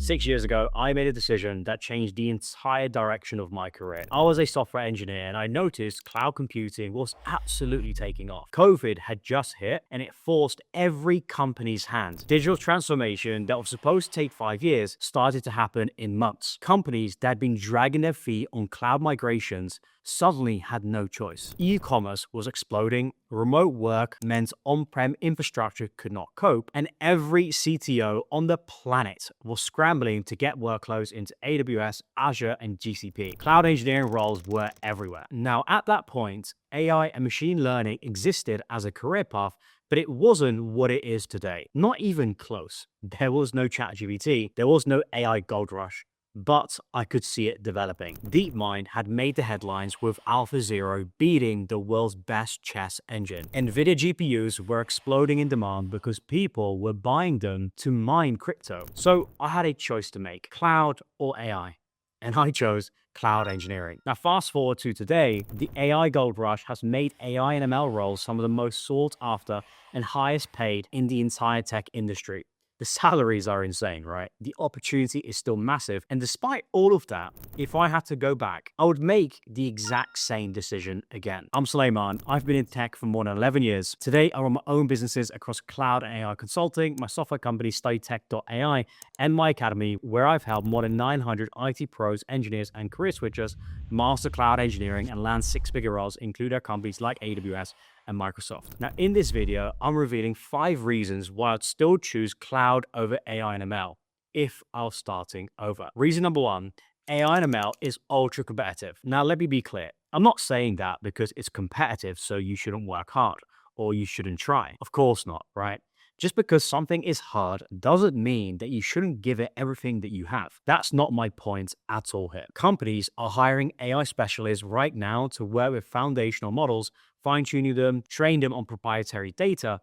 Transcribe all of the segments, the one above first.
6 years ago, I made a decision that changed the entire direction of my career. I was a software engineer and I noticed cloud computing was absolutely taking off. COVID had just hit and it forced every company's hand. Digital transformation that was supposed to take 5 years started to happen in months. Companies that had been dragging their feet on cloud migrations suddenly had no choice. E-commerce was exploding, remote work meant on-prem infrastructure could not cope, and every CTO on the planet was scrambling to get workloads into AWS, Azure, and GCP. Cloud engineering roles were everywhere. Now, at that point, AI and machine learning existed as a career path, but it wasn't what it is today. Not even close. There was no ChatGPT, there was no AI gold rush, but I could see it developing. DeepMind had made the headlines with AlphaZero beating the world's best chess engine. NVIDIA GPUs were exploding in demand because people were buying them to mine crypto. So I had a choice to make, cloud or AI. And I chose cloud engineering. Now, fast forward to today, the AI gold rush has made AI and ML roles some of the most sought after and highest paid in the entire tech industry. The salaries are insane, right? The opportunity is still massive. And despite all of that, if I had to go back, I would make the exact same decision again. I'm Suleiman. I've been in tech for more than 11 years. Today, I run my own businesses across cloud and AI consulting, my software company, StudyTech.ai, and my academy, where I've helped more than 900 IT pros, engineers, and career switchers master cloud engineering and land six-figure roles, including companies like AWS and Microsoft. Now, in this video, I'm revealing 5 reasons why I'd still choose cloud over AI and ML if I was starting over. Reason number 1, AI and ML is ultra competitive. Now, let me be clear. I'm not saying that because it's competitive, so you shouldn't work hard or you shouldn't try. Of course not, right? Just because something is hard doesn't mean that you shouldn't give it everything that you have. That's not my point at all here. Companies are hiring AI specialists right now to work with foundational models, fine-tuning them, train them on proprietary data,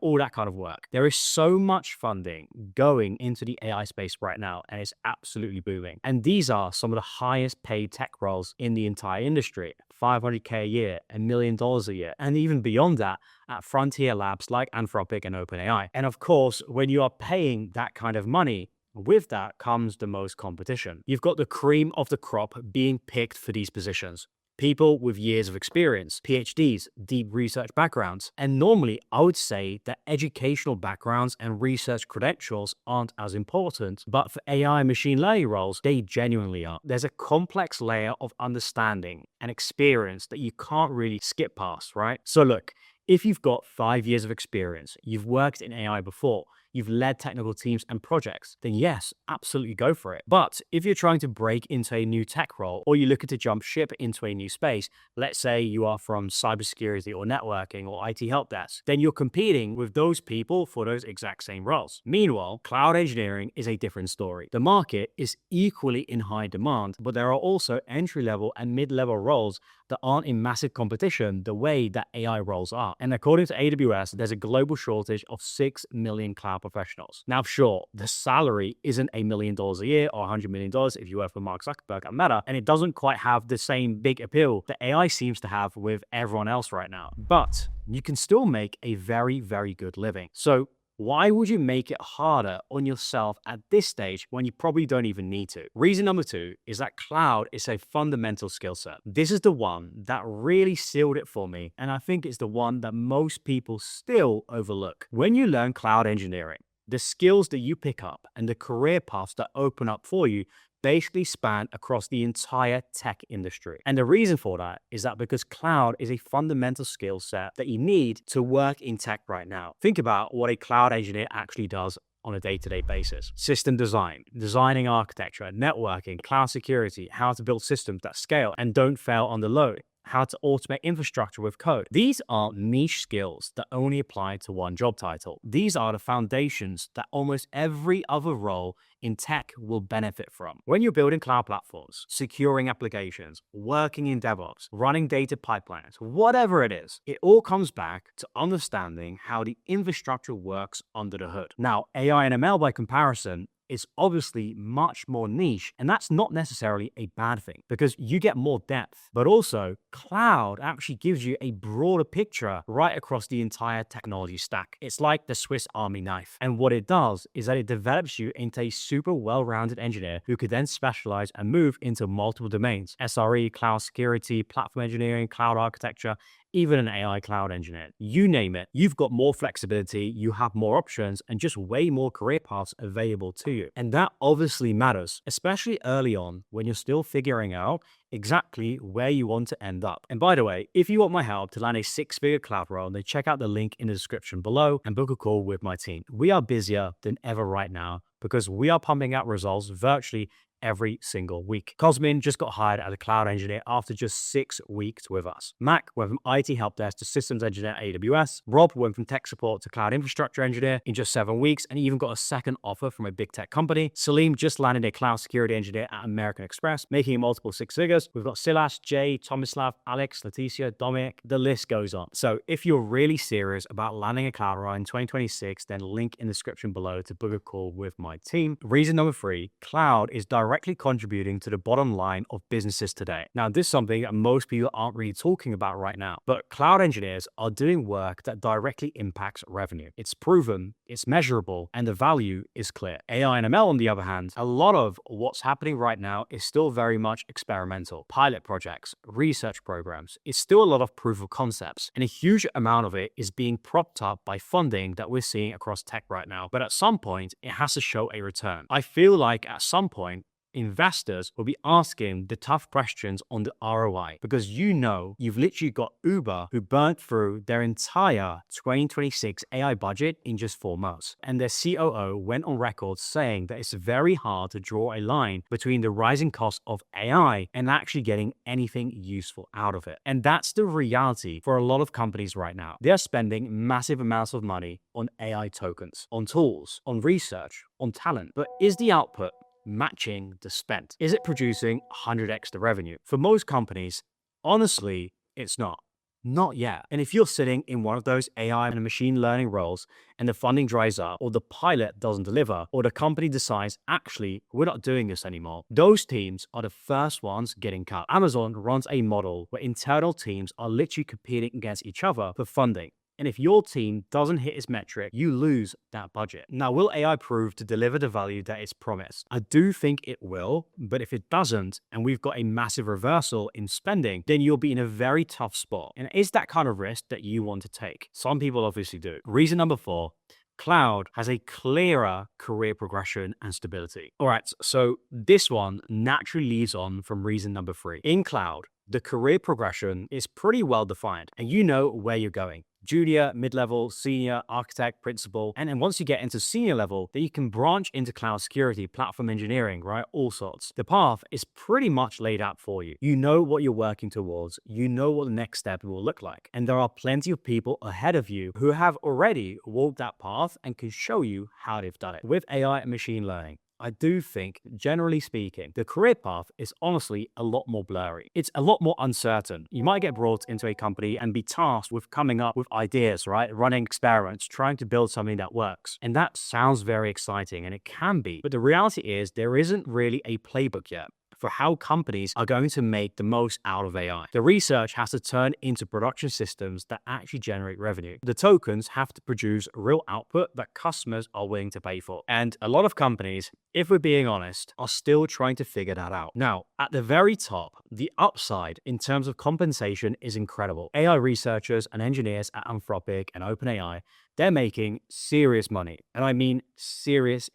all that kind of work. There is so much funding going into the AI space right now, and it's absolutely booming. And these are some of the highest paid tech roles in the entire industry. $500K a year, $1 million a year, and even beyond that at frontier labs like Anthropic and OpenAI. And of course, when you are paying that kind of money, with that comes the most competition. You've got the cream of the crop being picked for these positions. People with years of experience, PhDs, deep research backgrounds. And normally, I would say that educational backgrounds and research credentials aren't as important, but for AI and machine learning roles, they genuinely are. There's a complex layer of understanding and experience that you can't really skip past, right? So look, if you've got 5 years of experience, you've worked in AI before, you've led technical teams and projects, then yes, absolutely go for it. But if you're trying to break into a new tech role or you're looking to jump ship into a new space, let's say you are from cybersecurity or networking or IT help desk, then you're competing with those people for those exact same roles. Meanwhile, cloud engineering is a different story. The market is equally in high demand, but there are also entry-level and mid-level roles that aren't in massive competition the way that AI roles are. And according to AWS, there's a global shortage of 6 million cloud professionals. Now, sure, the salary isn't $1 million a year or $100 million if you work for Mark Zuckerberg at Meta, and it doesn't quite have the same big appeal that AI seems to have with everyone else right now. But you can still make a very, very good living. So why would you make it harder on yourself at this stage when you probably don't even need to? Reason number 2 is that cloud is a fundamental skill set. This is the one that really sealed it for me, and I think it's the one that most people still overlook. When you learn cloud engineering, the skills that you pick up and the career paths that open up for you basically span across the entire tech industry. And the reason for that is that because cloud is a fundamental skill set that you need to work in tech right now. Think about what a cloud engineer actually does on a day-to-day basis. System design, designing architecture, networking, cloud security, how to build systems that scale and don't fail under load, how to automate infrastructure with code. These aren't niche skills that only apply to one job title. These are the foundations that almost every other role in tech will benefit from. When you're building cloud platforms, securing applications, working in DevOps, running data pipelines, whatever it is, it all comes back to understanding how the infrastructure works under the hood. Now, AI and ML by comparison is obviously much more niche, and that's not necessarily a bad thing because you get more depth. But also, cloud actually gives you a broader picture right across the entire technology stack. It's like the Swiss Army knife. And what it does is that it develops you into a super well-rounded engineer who could then specialize and move into multiple domains: SRE, cloud security, platform engineering, cloud architecture, even an AI cloud engineer. You name it, you've got more flexibility, you have more options, and just way more career paths available to you. And that obviously matters, especially early on when you're still figuring out exactly where you want to end up. And by the way, if you want my help to land a six-figure cloud role, then check out the link in the description below and book a call with my team. We are busier than ever right now because we are pumping out results virtually every single week. Cosmin just got hired as a cloud engineer after just 6 weeks with us. Mac went from IT help desk to systems engineer at AWS. Rob went from tech support to cloud infrastructure engineer in just 7 weeks and even got a second offer from a big tech company. Salim just landed a cloud security engineer at American Express, making multiple six figures. We've got Silas, Jay, Tomislav, Alex, Leticia, Dominic, the list goes on. So if you're really serious about landing a cloud role in 2026, then link in the description below to book a call with my team. Reason number 3, cloud is directly contributing to the bottom line of businesses today. Now, this is something that most people aren't really talking about right now, but cloud engineers are doing work that directly impacts revenue. It's proven, it's measurable, and the value is clear. AI and ML, on the other hand, a lot of what's happening right now is still very much experimental. Pilot projects, research programs, it's still a lot of proof of concepts, and a huge amount of it is being propped up by funding that we're seeing across tech right now. But at some point, it has to show a return. I feel like at some point, investors will be asking the tough questions on the ROI because you've literally got Uber who burnt through their entire 2026 AI budget in just 4 months. And their COO went on record saying that it's very hard to draw a line between the rising cost of AI and actually getting anything useful out of it. And that's the reality for a lot of companies right now. They're spending massive amounts of money on AI tokens, on tools, on research, on talent. But is the output matching the spent? Is it producing 100x the revenue? For most companies, honestly, it's not. Not yet. And if you're sitting in one of those AI and machine learning roles and the funding dries up, or the pilot doesn't deliver, or the company decides, actually, we're not doing this anymore, those teams are the first ones getting cut. Amazon runs a model where internal teams are literally competing against each other for funding. And if your team doesn't hit its metric, you lose that budget. Now, will AI prove to deliver the value that it's promised? I do think it will, but if it doesn't, and we've got a massive reversal in spending, then you'll be in a very tough spot. And is that kind of risk that you want to take? Some people obviously do. Reason number 4, cloud has a clearer career progression and stability. All right, so this one naturally leads on from reason number 3. In cloud, the career progression is pretty well defined, and you know where you're going. Junior, mid-level, senior, architect, principal. And then once you get into senior level, then you can branch into cloud security, platform engineering, right? All sorts. The path is pretty much laid out for you. You know what you're working towards. You know what the next step will look like. And there are plenty of people ahead of you who have already walked that path and can show you how they've done it. With AI and machine learning, I do think, generally speaking, the career path is honestly a lot more blurry. It's a lot more uncertain. You might get brought into a company and be tasked with coming up with ideas, right? Running experiments, trying to build something that works. And that sounds very exciting, and it can be. But the reality is there isn't really a playbook yet for how companies are going to make the most out of AI. The research has to turn into production systems that actually generate revenue. The tokens have to produce real output that customers are willing to pay for. And a lot of companies, if we're being honest, are still trying to figure that out. Now, at the very top, the upside in terms of compensation is incredible. AI researchers and engineers at Anthropic and OpenAI, they're making serious money. And I mean serious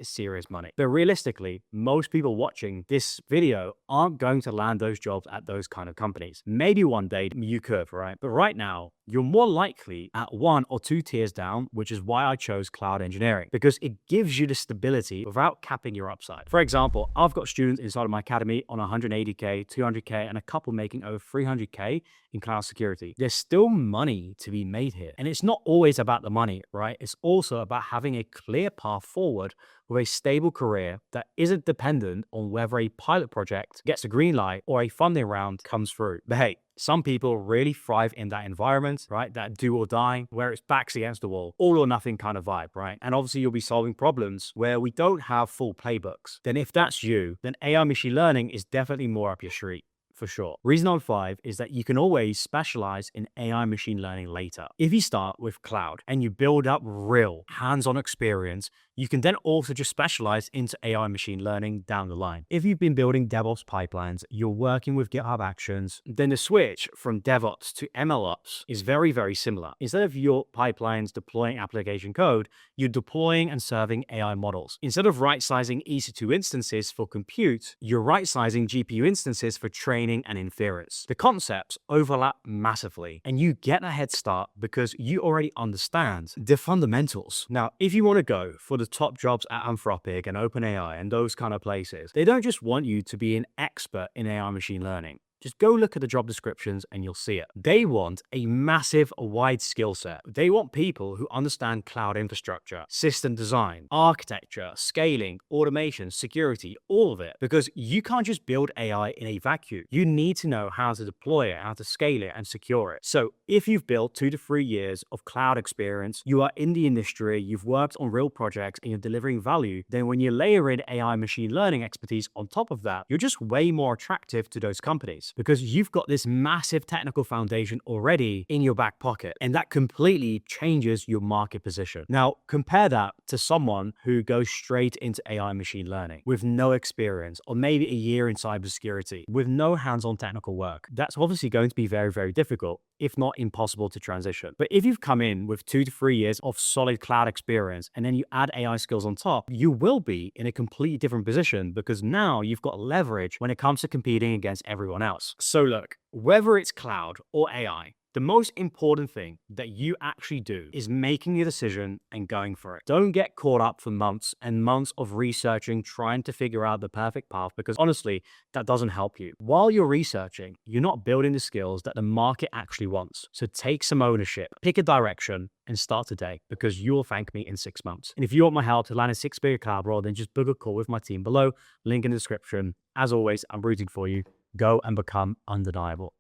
money. But realistically, most people watching this video aren't going to land those jobs at those kind of companies. Maybe one day you could, right? But right now, you're more likely at 1 or 2 tiers down, which is why I chose cloud engineering, because it gives you the stability without capping your upside. For example, I've got students inside of my academy on 180K, 200K, and a couple making over 300K in cloud security. There's still money to be made here. And it's not always about the money, right? It's also about having a clear path forward with a stable career that isn't dependent on whether a pilot project gets a green light or a funding round comes through. But hey, some people really thrive in that environment, right? That do or die, where it's backs against the wall, all or nothing kind of vibe, right? And obviously you'll be solving problems where we don't have full playbooks. Then if that's you, then AI machine learning is definitely more up your street. For sure. Reason number 5 is that you can always specialize in AI machine learning later. If you start with cloud and you build up real hands-on experience, you can then also just specialize into AI machine learning down the line. If you've been building DevOps pipelines, you're working with GitHub Actions, then the switch from DevOps to MLOps is very, very similar. Instead of your pipelines deploying application code, you're deploying and serving AI models. Instead of right-sizing EC2 instances for compute, you're right-sizing GPU instances for training and inference. The concepts overlap massively, and you get a head start because you already understand the fundamentals. Now, if you want to go for the top jobs at Anthropic and OpenAI and those kind of places, they don't just want you to be an expert in AI machine learning. Just go look at the job descriptions and you'll see it. They want a massive, wide skill set. They want people who understand cloud infrastructure, system design, architecture, scaling, automation, security, all of it. Because you can't just build AI in a vacuum. You need to know how to deploy it, how to scale it, and secure it. So if you've built 2 to 3 years of cloud experience, you are in the industry, you've worked on real projects, and you're delivering value, then when you layer in AI machine learning expertise on top of that, you're just way more attractive to those companies. Because you've got this massive technical foundation already in your back pocket, and that completely changes your market position. Now, compare that to someone who goes straight into AI machine learning with no experience, or maybe a year in cybersecurity with no hands-on technical work. That's obviously going to be very, very difficult, if not impossible to transition. But if you've come in with 2 to 3 years of solid cloud experience and then you add AI skills on top, you will be in a completely different position because now you've got leverage when it comes to competing against everyone else. So look, whether it's cloud or AI, the most important thing that you actually do is making a decision and going for it. Don't get caught up for months and months of researching, trying to figure out the perfect path, because honestly, that doesn't help you. While you're researching, you're not building the skills that the market actually wants. So take some ownership, pick a direction, and start today, because you will thank me in 6 months. And if you want my help to land a 6-figure cloud role, then just book a call with my team below, link in the description. As always, I'm rooting for you. Go and become undeniable.